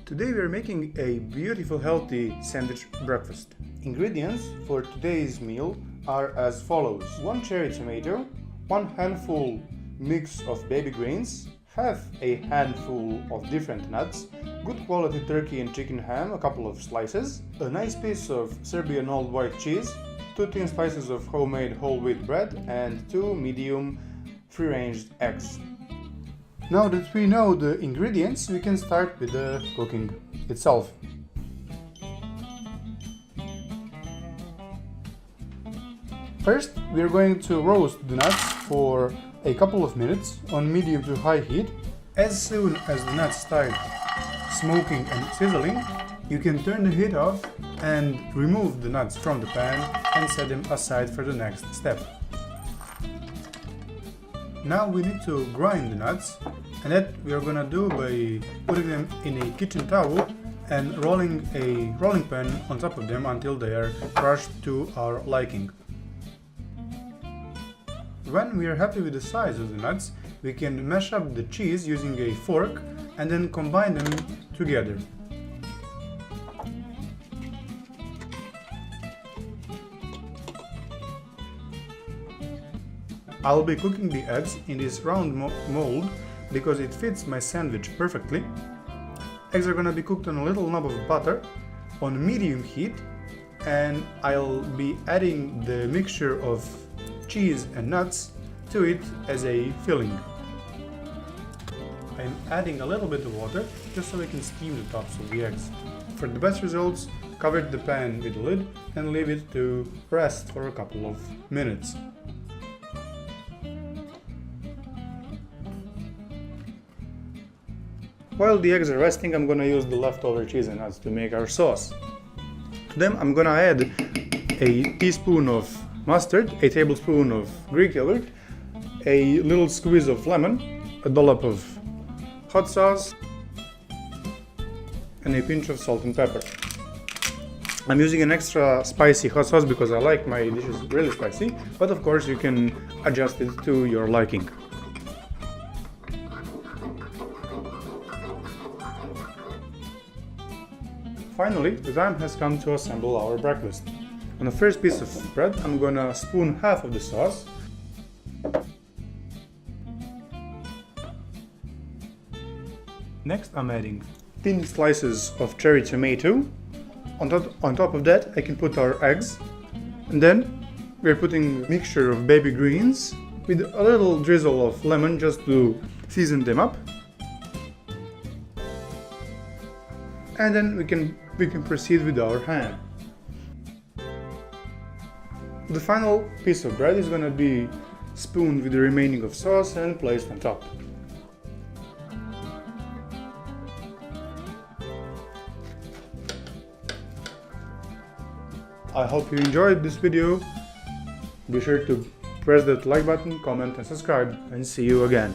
Today we are making a beautiful healthy sandwich breakfast. Ingredients for today's meal are as follows: 1 cherry tomato, 1 handful mix of baby grains, half a handful of different nuts, good quality turkey and chicken ham, a couple of slices, a nice piece of Serbian old white cheese, 2 thin slices of homemade whole wheat bread, and 2 medium free-range eggs. Now that we know the ingredients, we can start with the cooking itself. First, we are going to roast the nuts for a couple of minutes on medium to high heat. As soon as the nuts start smoking and sizzling, you can turn the heat off and remove the nuts from the pan and set them aside for the next step. Now we need to grind the nuts, and that we are gonna do by putting them in a kitchen towel and rolling a rolling pin on top of them until they are crushed to our liking. When we are happy with the size of the nuts, we can mash up the cheese using a fork and then combine them together. I'll be cooking the eggs in this round mold because it fits my sandwich perfectly. Eggs are gonna be cooked on a little knob of butter on medium heat, and I'll be adding the mixture of cheese and nuts to it as a filling. I'm adding a little bit of water just so we can steam the tops of the eggs. For the best results, cover the pan with a lid and leave it to rest for a couple of minutes. While the eggs are resting, I'm gonna use the leftover cheese and nuts to make our sauce. To them, I'm gonna add a teaspoon of mustard, a tablespoon of Greek yogurt, a little squeeze of lemon, a dollop of hot sauce, and a pinch of salt and pepper. I'm using an extra spicy hot sauce because I like my dishes really spicy, but of course you can adjust it to your liking. Finally, the time has come to assemble our breakfast. On the first piece of bread, I'm gonna spoon half of the sauce. Next, I'm adding thin slices of cherry tomato. On top of that, I can put our eggs. And then we're putting a mixture of baby greens with a little drizzle of lemon just to season them up. And then we can proceed with our ham. The final piece of bread is gonna be spooned with the remaining of sauce and placed on top. I hope you enjoyed this video. Be sure to press that like button, comment and subscribe, and see you again.